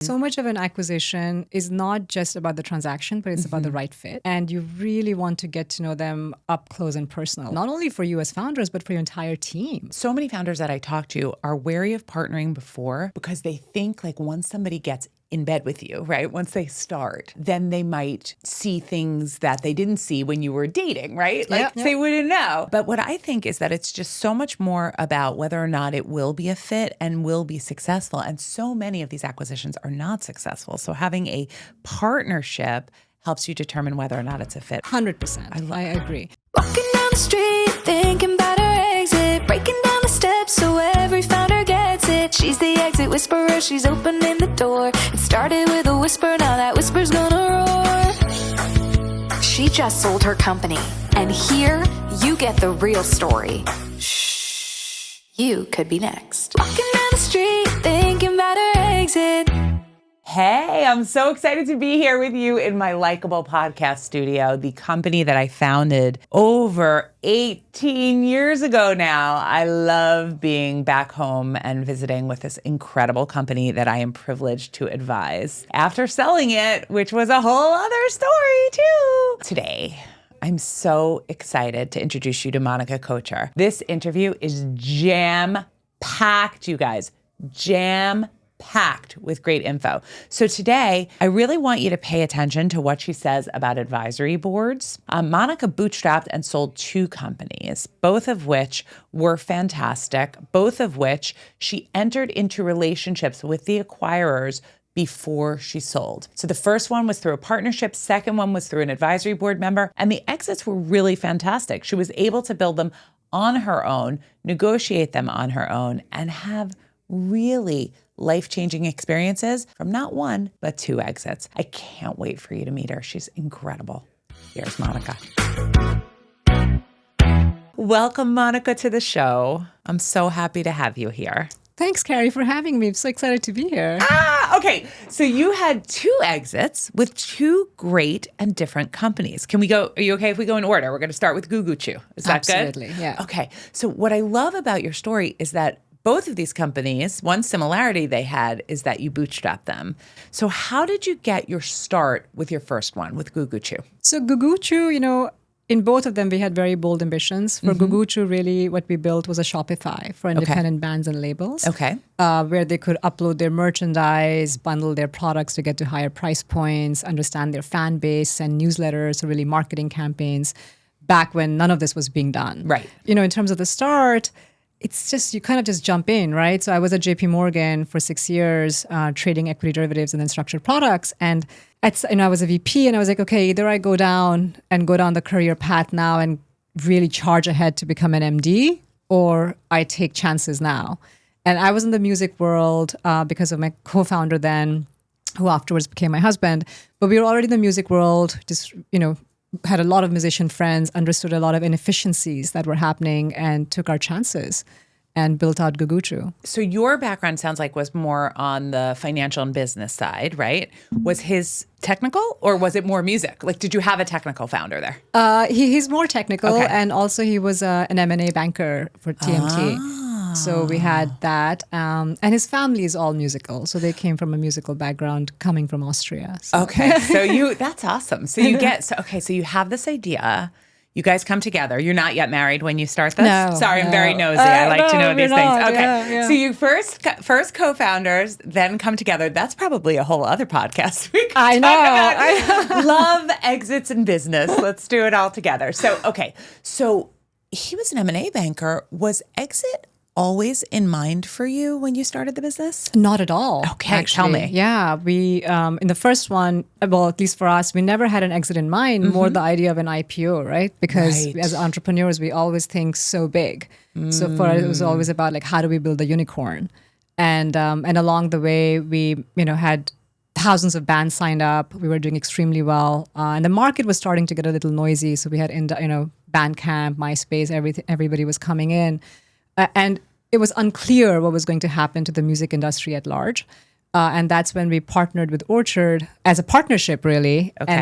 So much of an acquisition is not just about the transaction, but it's about the right fit. And you really want to get to know them up close and personal, not only for you as founders, but for your entire team. So many founders that I talk to are wary of partnering before because they think like once somebody gets in bed with you, right? Once they start, then they might see things that they didn't see when you were dating, right? Like they wouldn't know. But what I think is that it's just so much more about whether or not it will be a fit and will be successful. And so many of these acquisitions are not successful. So having a partnership helps you determine whether or not it's a fit. 100%. I agree. Walking down the street, thinking about her exit, breaking down the steps so every founder gets it. She's the exit whisperer, she's opening the door. It started with a whisper, now that whisper's gonna roar. She just sold her company, and here you get the real story. Shh, you could be next. Walking down the street, thinking about her exit. Hey, I'm so excited to be here with you in my Likeable podcast studio, the company that I founded over 18 years ago now. I love being back home and visiting with this incredible company that I am privileged to advise after selling it, which was a whole other story too. Today, I'm so excited to introduce you to Monika Kocher. This interview is jam-packed, you guys, jam-packed with great info. So today, I really want you to pay attention to what she says about advisory boards. Monika bootstrapped and sold 2 companies, both of which were fantastic, both of which she entered into relationships with the acquirers before she sold. So the first one was through a partnership, second one was through an advisory board member, and the exits were really fantastic. She was able to build them on her own, negotiate them on her own, and have really life-changing experiences from not 1, but 2 exits. I can't wait for you to meet her. She's incredible. Here's Monika. Welcome, Monika, to the show. I'm so happy to have you here. Thanks, Carrie, for having me. I'm so excited to be here. Okay. So you had 2 exits with 2 great and different companies. Can we go? Are you okay if we go in order? We're going to start with Gugu. Is that Absolutely, good? yeah. Okay. So what I love about your story is that both of these companies, one similarity they had is that you bootstrapped them. So how did you get your start with your first one, with Gugu? So Gugu, in both of them, we had very bold ambitions. For Gugu, really what we built was a Shopify for independent bands and labels. Okay. Where they could upload their merchandise, bundle their products to get to higher price points, understand their fan base, send newsletters, so really marketing campaigns, back when none of this was being done. Right. In terms of the start, it's just, you kind of just jump in, right? So I was at JP Morgan for 6 years, trading equity derivatives and then structured products. And I was a VP and I was like, okay, either I go down the career path now and really charge ahead to become an MD, or I take chances now. And I was in the music world because of my co-founder then, who afterwards became my husband. But we were already in the music world, just, had a lot of musician friends, understood a lot of inefficiencies that were happening, and took our chances and built out Gugu. So your background sounds like was more on the financial and business side, right? Was his technical, or was it more music? Like, did you have a technical founder there? He's more technical, Okay. and also he was an M&A banker for TMT. So we had that. And his family is all musical. So they came from a musical background coming from Austria. So. Okay. That's awesome. So you have this idea. You guys come together. You're not yet married when you start this? No. Sorry, I'm very nosy. I like to know these things. Okay. Yeah. So you first co-founders, then come together. That's probably a whole other podcast. We could I talk know. about love, exits, and business. Let's do it all together. So he was an M&A banker. Was exit always in mind for you when you started the business? Not at all. Okay, actually. tell me. Yeah, we in the first one, well, at least for us, we never had an exit in mind. More the idea of an IPO, right? Because as entrepreneurs, we always think so big. So for us, it was always about like, how do we build a unicorn? And along the way, we had thousands of bands signed up. We were doing extremely well, and the market was starting to get a little noisy. So we had Bandcamp, MySpace, everybody was coming in. And it was unclear what was going to happen to the music industry at large. And that's when we partnered with Orchard as a partnership, really. Okay.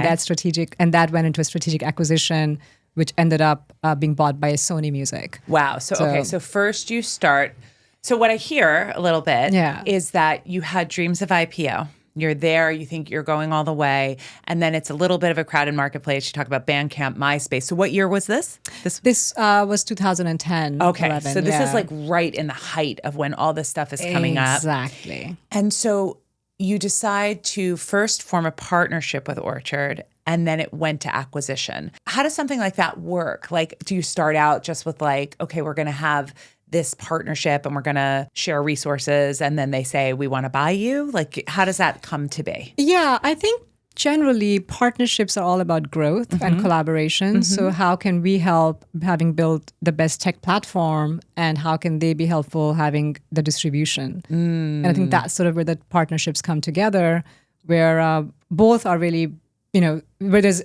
And that went into a strategic acquisition, which ended up being bought by Sony Music. Wow. So first you start. So what I hear a little bit is that you had dreams of IPO. You're there. You think you're going all the way. And then it's a little bit of a crowded marketplace. You talk about Bandcamp, MySpace. So what year was this? This was 2010. Okay. 11, So this is like right in the height of when all this stuff is coming up. Exactly. And so you decide to first form a partnership with Orchard, and then it went to acquisition. How does something like that work? Like, do you start out just with like, okay, we're going to have this partnership and we're going to share resources, and then they say, we want to buy you? Like, how does that come to be? Yeah, I think generally partnerships are all about growth and collaboration. So how can we help having built the best tech platform, and how can they be helpful having the distribution? And I think that's sort of where the partnerships come together, where both are really, where there's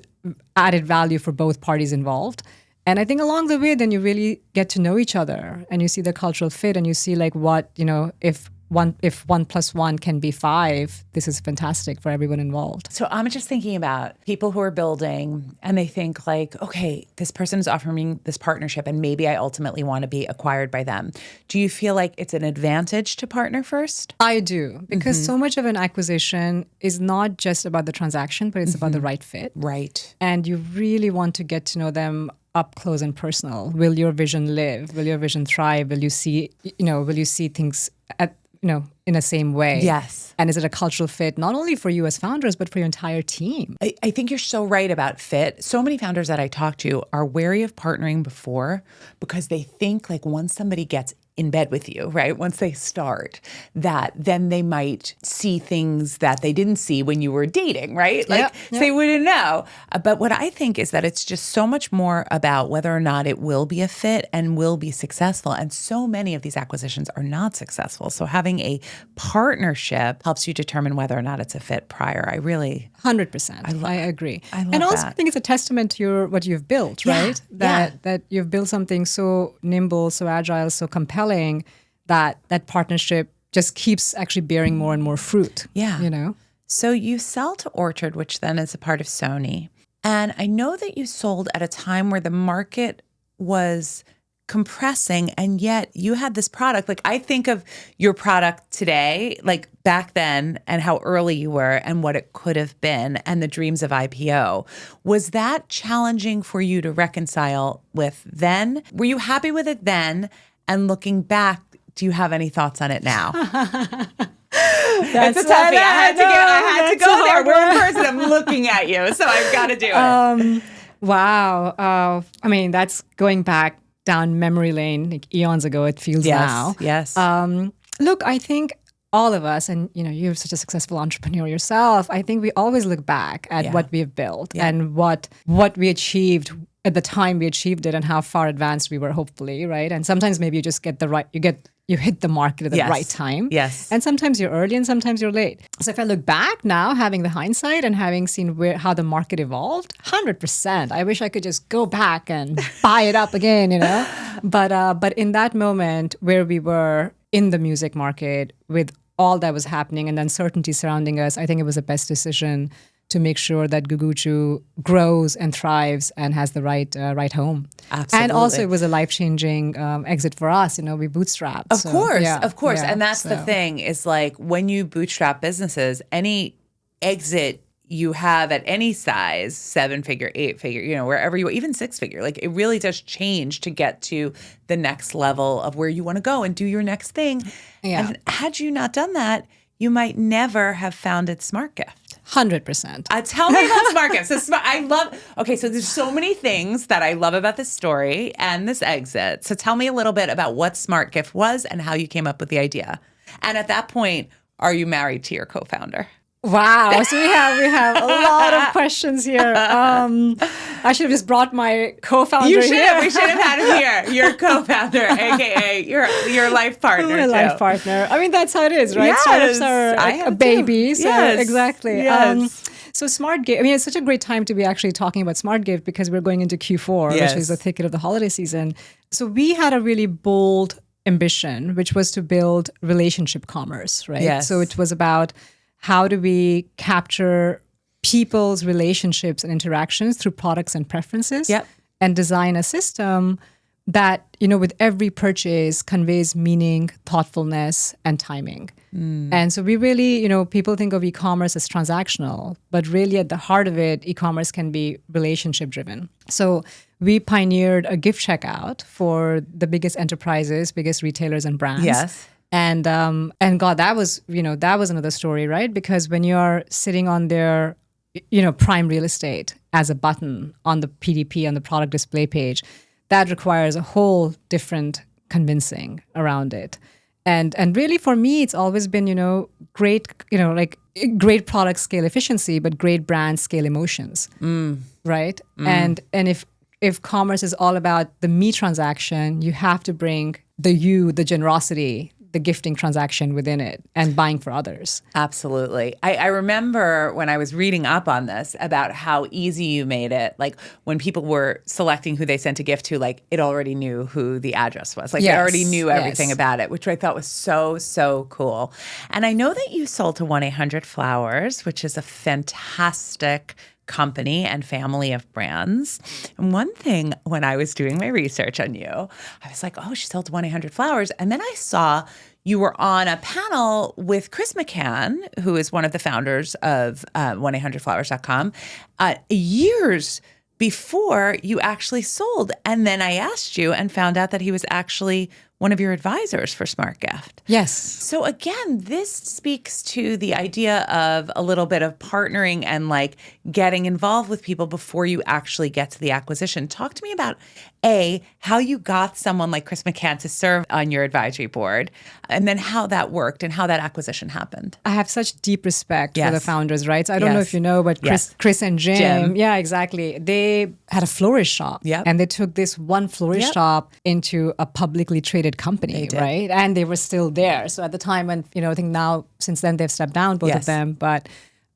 added value for both parties involved. And I think along the way, then you really get to know each other, and you see the cultural fit, and you see like what, if 1 + 1 can be 5, this is fantastic for everyone involved. So I'm just thinking about people who are building, and they think like, okay, this person is offering this partnership and maybe I ultimately want to be acquired by them. Do you feel like it's an advantage to partner first? I do, because so much of an acquisition is not just about the transaction, but it's about the right fit. Right. And you really want to get to know them up close and personal. Will your vision live? Will your vision thrive? Will you see things in the same way? Yes. And is it a cultural fit, not only for you as founders, but for your entire team? I think you're so right about fit. So many founders that I talk to are wary of partnering before because they think like once somebody gets in bed with you, right? Once they start, that then they might see things that they didn't see when you were dating, right? Like they wouldn't know. But what I think is that it's just so much more about whether or not it will be a fit and will be successful. And so many of these acquisitions are not successful. So having a partnership helps you determine whether or not it's a fit prior. I really 100%. I agree. I love and also that. I think it's a testament to what you've built, Yeah, right? That you've built something so nimble, so agile, so compelling, that partnership just keeps actually bearing more and more fruit. Yeah. So you sell to Orchard, which then is a part of Sony. And I know that you sold at a time where the market was compressing, and yet you had this product. Like, I think of your product today, like back then, and how early you were and what it could have been, and the dreams of IPO. Was that challenging for you to reconcile with then? Were you happy with it then? And looking back, do you have any thoughts on it now? It's a toughie. I had to go there. We're in person. I'm looking at you, so I've got to do it. Wow. I mean, that's going back down memory lane, like eons ago, it feels now. Yes. Look, I think all of us, and you're such a successful entrepreneur yourself, I think we always look back at what we have built and what we achieved at the time we achieved it, and how far advanced we were, hopefully, right? And sometimes maybe you just get you hit the market at the right time. Yes. And sometimes you're early and sometimes you're late. So if I look back now, having the hindsight and having seen how the market evolved, 100%. I wish I could just go back and buy it up again, But in that moment where we were in the music market with all that was happening and the uncertainty surrounding us, I think it was the best decision to make sure that Gugu grows and thrives and has the right home. Absolutely. And also it was a life-changing exit for us. We bootstrapped. Of course. Yeah, And that's the thing is like when you bootstrap businesses, any exit you have at any size, 7-figure, 8-figure, wherever you, even 6-figure, like it really does change to get to the next level of where you want to go and do your next thing. Yeah. And had you not done that, you might never have founded SmartGift. 100%. Tell me about SmartGift. So there's so many things that I love about this story and this exit. So tell me a little bit about what SmartGift was and how you came up with the idea. And at that point, are you married to your co-founder? Wow. So we have a lot of questions here. I should have just brought my co-founder You should here. have. We should have had him here. Your co-founder, aka your life partner. My life partner. I mean, that's how it is, right? Yes, Startups are a baby. So yes. Exactly. Yes. So SmartGift, it's such a great time to be actually talking about SmartGift because we're going into Q4, which is the thicket of the holiday season. So we had a really bold ambition, which was to build relationship commerce, right? Yes. So it was about how do we capture people's relationships and interactions through products and preferences, and design a system that with every purchase conveys meaning, thoughtfulness, and timing. And so we really, people think of e-commerce as transactional, but really at the heart of it, e-commerce can be relationship driven. So we pioneered a gift checkout for the biggest enterprises, biggest retailers and brands. Yes. And God, that was another story, right? Because when you're sitting on their, prime real estate as a button on the PDP, on the product display page, that requires a whole different convincing around it. And really for me, it's always been, great, great product scale efficiency, but great brand scale emotions, right? And if commerce is all about the me transaction, you have to bring the generosity, the gifting transaction within it and buying for others. Absolutely. I remember when I was reading up on this about how easy you made it. Like when people were selecting who they sent a gift to, like it already knew who the address was. Like it already knew everything about it, which I thought was so, so cool. And I know that you sold to 1-800-Flowers, which is a fantastic company and family of brands. And one thing when I was doing my research on you, I was like, oh, she sold to 1-800-Flowers. And then I saw you were on a panel with Chris McCann, who is one of the founders of 1-800-Flowers.com, years before you actually sold. And then I asked you and found out that he was actually one of your advisors for Smart Gift. Yes. So again, this speaks to the idea of a little bit of partnering and like getting involved with people before you actually get to the acquisition. Talk to me about how you got someone like Chris McCann to serve on your advisory board, and then how that worked and how that acquisition happened. I have such deep respect for the founders, right? So I don't know if you know, but Chris and Jim, yeah, exactly. They had a florist shop, and they took this one florist shop into a publicly traded company, right? And they were still there. So at the time when, I think now, since then they've stepped down, both of them, but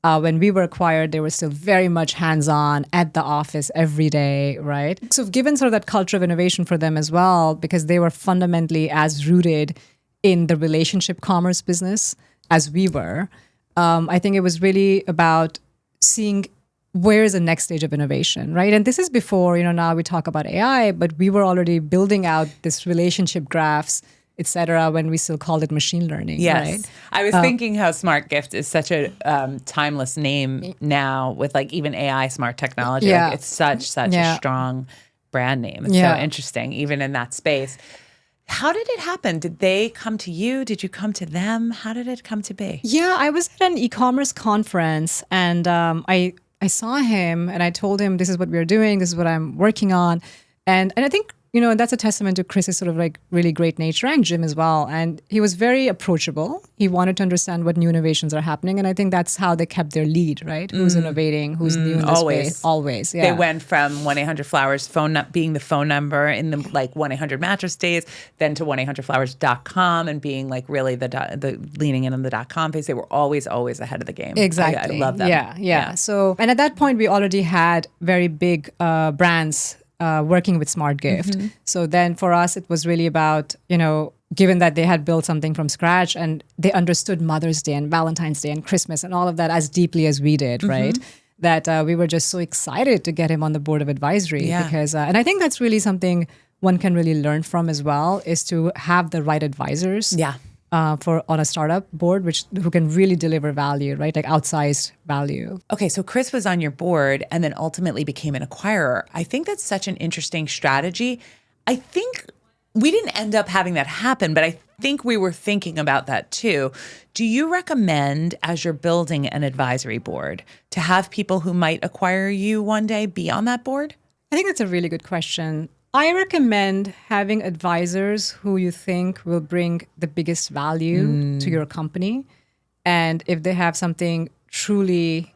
when we were acquired, they were still very much hands-on at the office every day, right? So given sort of that culture of innovation for them as well, because they were fundamentally as rooted in the relationship commerce business as we were, I think it was really about seeing where is the next stage of innovation, right? And this is before, now we talk about AI, but we were already building out this relationship graphs, et cetera, when we still called it machine learning, right? I was thinking how Smart Gift is such a timeless name now with like even AI smart technology. Yeah. Like it's such a strong brand name. It's so interesting, even in that space. How did it happen? Did they come to you? Did you come to them? How did it come to be? Yeah, I was at an e-commerce conference and I saw him and I told him, this is what we're doing, this is what I'm working on. And I think, and that's a testament to Chris's sort of like really great nature and Jim as well. And he was very approachable. He wanted to understand what new innovations are happening. And I think that's how they kept their lead, right? Who's innovating, who's new in this space. Always, yeah. They went from 1-800-Flowers being the phone number in the like 1-800-mattress days, then to 1-800-Flowers.com and being like really the leaning in on the .com phase. They were always ahead of the game. Exactly. I love them. Yeah. So, and at that point, we already had very big brands working with Smart Gift. So then for us, it was really about, given that they had built something from scratch and they understood Mother's Day and Valentine's Day and Christmas and all of that as deeply as we did, right? That we were just so excited to get him on the board of advisory because, and I think that's really something one can really learn from as well, is to have the right advisors. On a startup board, who can really deliver value, right? Like outsized value. Okay, so Chris was on your board and then ultimately became an acquirer. I think that's such an interesting strategy. I think we didn't end up having that happen, but I think we were thinking about that too. Do you recommend, as you're building an advisory board, to have people who might acquire you one day be on that board? I think that's a really good question. I recommend having advisors who you think will bring the biggest value to your company. And if they have something truly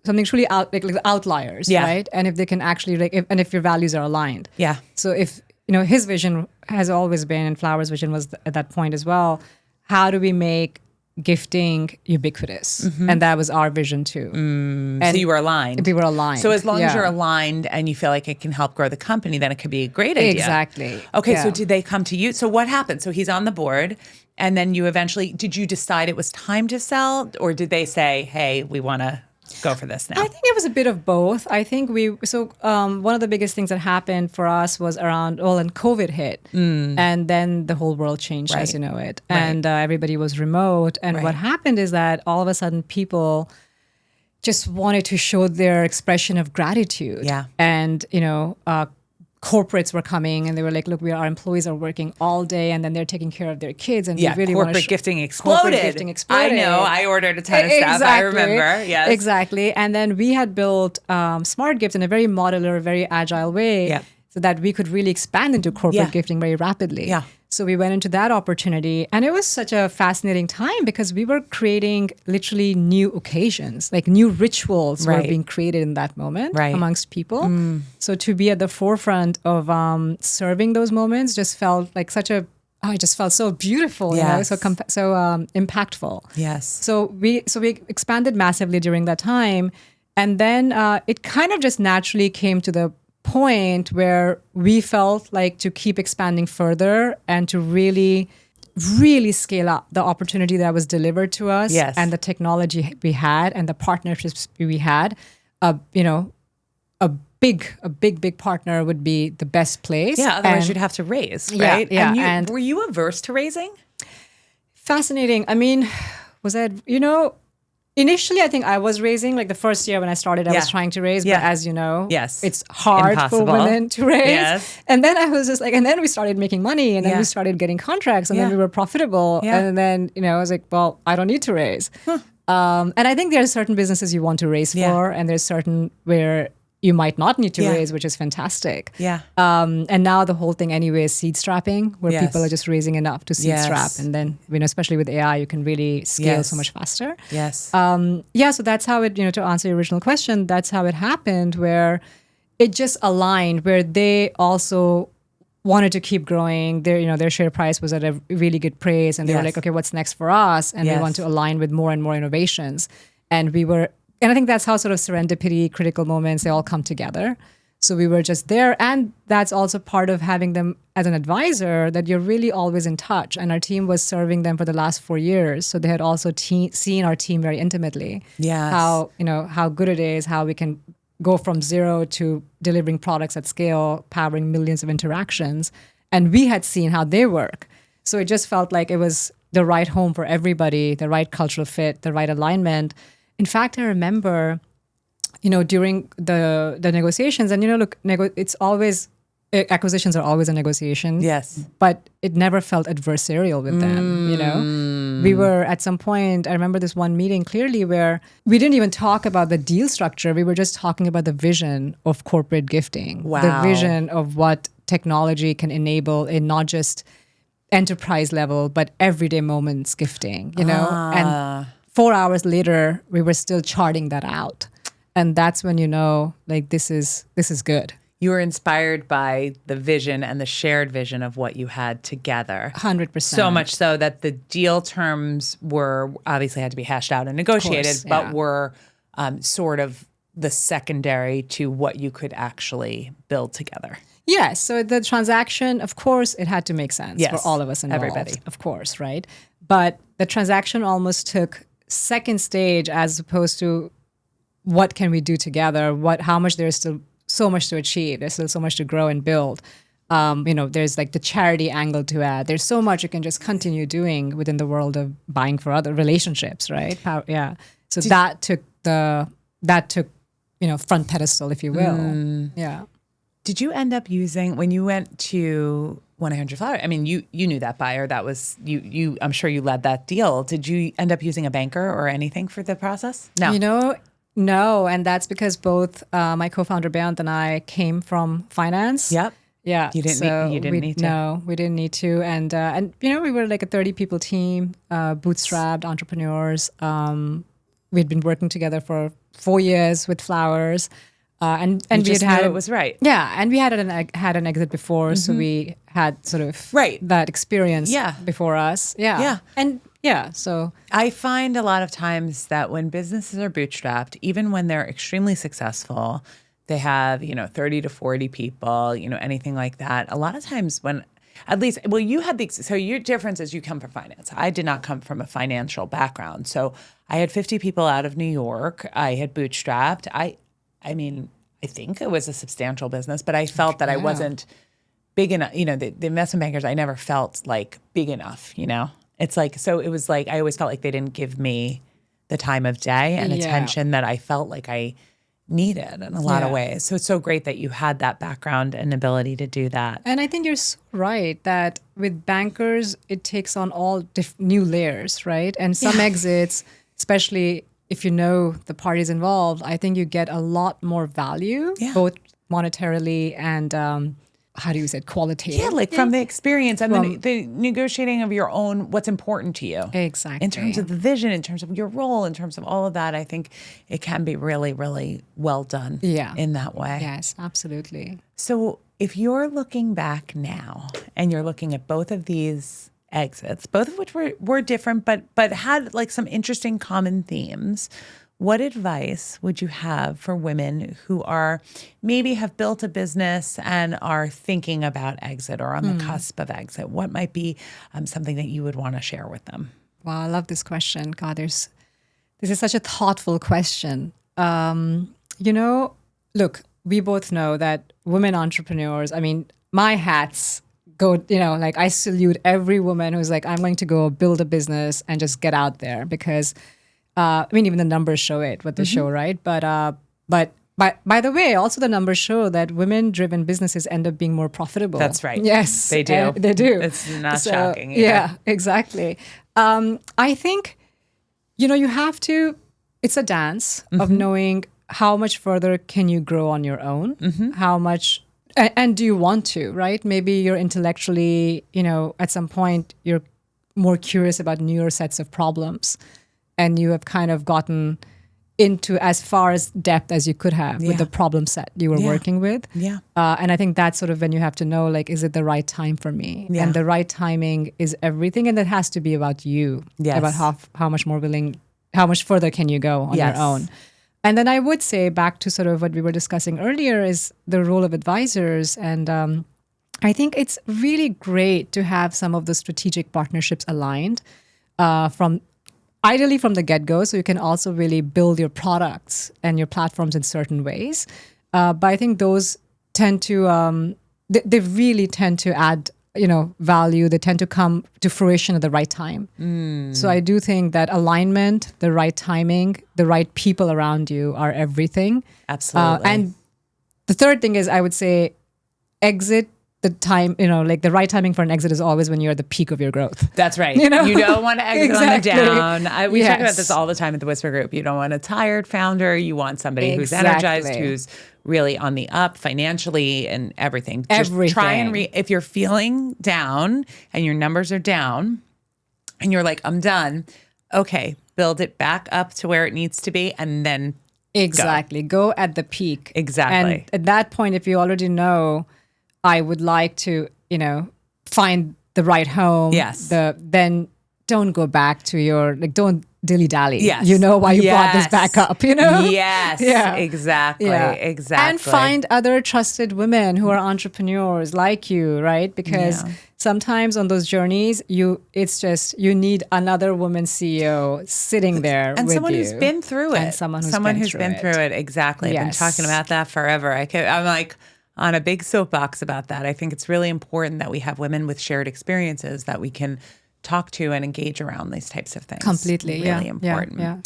outliers, right? And if they can actually, if your values are aligned. Yeah. So if, his vision has always been, and Flowers' vision was at that point as well, how do we make gifting ubiquitous? And that was our vision too. And so you were aligned. We were aligned. So as long as you're aligned and you feel like it can help grow the company, then it could be a great idea. Exactly. Okay, so did they come to you? So what happened? So he's on the board and then you eventually, did you decide it was time to sell, or did they say, hey, we want to go for this now? I think it was a bit of both. I think one of the biggest things that happened for us was around, when COVID hit. And then the whole world changed as you know it. And everybody was remote. And what happened is that all of a sudden people just wanted to show their expression of gratitude. Yeah. And, corporates were coming and they were like, look, our employees are working all day and then they're taking care of their kids. And we really want to corporate gifting exploded. Corporate gifting exploded. I know. I ordered a ton of stuff. I remember. Yes. Exactly. And then we had built Smart Gifts in a very modular, very agile way so that we could really expand into corporate gifting very rapidly. Yeah. So we went into that opportunity, and it was such a fascinating time because we were creating literally new occasions, like new rituals were being created in that moment amongst people. So to be at the forefront of serving those moments just felt like it just felt so beautiful, so impactful. Yes. So we expanded massively during that time, and then it kind of just naturally came to the point where we felt like to keep expanding further and to really scale up the opportunity that was delivered to us and the technology we had and the partnerships we had. A big partner would be the best place. Yeah, otherwise you'd have to raise, right? Yeah. And were you averse to raising? Fascinating. I mean, was that, initially, I think I was raising, like the first year when I started, I was trying to raise, but as you know, it's hard for women to raise. Yes. And then I was just like, and then we started making money and then we started getting contracts and then we were profitable. And then, I was like, well, I don't need to raise. And I think there are certain businesses you want to raise for and there's certain where you might not need to raise, which is fantastic. Yeah. And now the whole thing anyway is seed strapping, where people are just raising enough to seed strap. And then, especially with AI, you can really scale so much faster. Yes. So that's how it, to answer your original question, that's how it happened, where it just aligned, where they also wanted to keep growing. Their share price was at a really good pace. And they were like, okay, what's next for us? And they want to align with more and more innovations. And I think that's how sort of serendipity, critical moments, they all come together. So we were just there. And that's also part of having them as an advisor, that you're really always in touch. And our team was serving them for the last 4 years. So they had also seen our team very intimately. Yes. How good it is, how we can go from zero to delivering products at scale, powering millions of interactions. And we had seen how they work. So it just felt like it was the right home for everybody, the right cultural fit, the right alignment. In fact, I remember, during the negotiations, and it's always, acquisitions are always a negotiation. Yes. But it never felt adversarial with them, We were at some point, I remember this one meeting clearly where we didn't even talk about the deal structure. We were just talking about the vision of corporate gifting. Wow. The vision of what technology can enable in not just enterprise level, but everyday moments gifting, And 4 hours later, we were still charting that out. And that's when this is good. You were inspired by the vision and the shared vision of what you had together. 100%. So much so that the deal terms were obviously had to be hashed out and negotiated, but were sort of the secondary to what you could actually build together. Yes. So the transaction, of course, it had to make sense for all of us involved. Everybody. Of course, right? But the transaction almost took second stage as opposed to what can we do together? How much there's still so much to achieve. There's still so much to grow and build. There's like the charity angle to add. There's so much you can just continue doing within the world of buying for other relationships, right? So that took front pedestal, if you will. Yeah. Did you end up using, when you went to 1-800 Flower, I mean, you knew that buyer, that was, you. I'm sure you led that deal. Did you end up using a banker or anything for the process? No. No. And that's because both my co-founder Bernd and I came from finance. Yep. Yeah. You didn't need to. No, we didn't need to. And we were like a 30-people team, bootstrapped entrepreneurs. We'd been working together for 4 years with flowers. And we just had knew it was right. Yeah, and we had an exit before, so we had sort of that experience before us. Yeah. And so I find a lot of times that when businesses are bootstrapped, even when they're extremely successful, they have 30 to 40 people, anything like that. A lot of times when at least, well, you had so your difference is you come from finance. I did not come from a financial background. So I had 50 people out of New York. I had bootstrapped. I mean, I think it was a substantial business, but I felt that I wasn't big enough. You know, the investment bankers, I never felt like big enough, you know? It's like, so it was like, I always felt like they didn't give me the time of day and attention that I felt like I needed in a lot of ways. So it's so great that you had that background and ability to do that. And I think you're so right that with bankers, it takes on all new layers, right? And some exits, especially if you know the parties involved, I think you get a lot more value, both monetarily and how do you say it, qualitative? Yeah, like from the experience and the negotiating of your own, what's important to you. Exactly. In terms of the vision, in terms of your role, in terms of all of that, I think it can be really, really well done in that way. Yes, absolutely. So if you're looking back now and you're looking at both of these exits, both of which were different, but had like some interesting common themes, what advice would you have for women who are maybe have built a business and are thinking about exit or on the cusp of exit? What might be something that you would want to share with them? Wow, I love this question. God, this is such a thoughtful question. You know, look, we both know that women entrepreneurs, I mean, my hats go, you know, like I salute every woman who's like, I'm going to go build a business and just get out there because I mean, even the numbers show it, what they show, right? But by the way, also the numbers show that women-driven businesses end up being more profitable. That's right. Yes, they do. They do. It's not shocking. Either. Yeah, exactly. I think, you know, you have to. It's a dance of knowing how much further can you grow on your own, how much, and do you want to, right? Maybe you're intellectually, you know, at some point you're more curious about newer sets of problems. And you have kind of gotten into as far as depth as you could have with the problem set you were working with. Yeah. And I think that's sort of when you have to know, like, is it the right time for me? Yeah. And the right timing is everything. And that has to be about you, about how much more willing, how much further can you go on your own? And then I would say back to sort of what we were discussing earlier is the role of advisors. And I think it's really great to have some of the strategic partnerships aligned ideally from the get-go, so you can also really build your products and your platforms in certain ways. But I think those tend to, they really tend to add, you know, value. They tend to come to fruition at the right time. So I do think that alignment, the right timing, the right people around you are everything. Absolutely. And the third thing is, I would say, exit the time, you know, like the right timing for an exit is always when you're at the peak of your growth. That's right. You know? You don't want to exit on the down. We talk about this all the time at the Whisper Group. You don't want a tired founder. You want somebody who's energized, who's really on the up financially and everything. Just try and if you're feeling down and your numbers are down and you're like, I'm done. Okay, build it back up to where it needs to be and then go at the peak. Exactly. And at that point, if you already know, I would like to, you know, find the right home. Yes. Then don't go back to your, like, don't dilly-dally. Yes. You know why you brought this back up, you know? Yes. Yeah. Exactly. Yeah. Exactly. And find other trusted women who are entrepreneurs like you, right? Because sometimes on those journeys, it's just, you need another woman CEO sitting there and with someone you. who's been through it. And someone who's been through it. Exactly. I've been talking about that forever. I'm like, on a big soapbox about that. I think it's really important that we have women with shared experiences that we can talk to and engage around these types of things. Completely, really important. Yeah.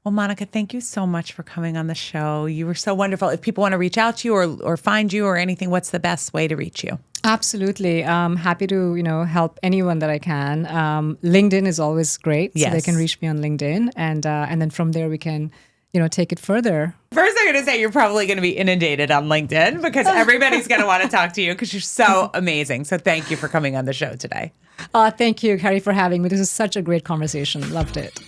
Well, Monika, thank you so much for coming on the show. You were so wonderful. If people want to reach out to you or find you or anything, what's the best way to reach you? Absolutely. I'm happy to, you know, help anyone that I can. LinkedIn is always great. So they can reach me on LinkedIn. And then from there we can, you know, take it further. First, I'm going to say you're probably going to be inundated on LinkedIn because everybody's going to want to talk to you because you're so amazing. So thank you for coming on the show today. Thank you, Carrie, for having me. This is such a great conversation. Loved it.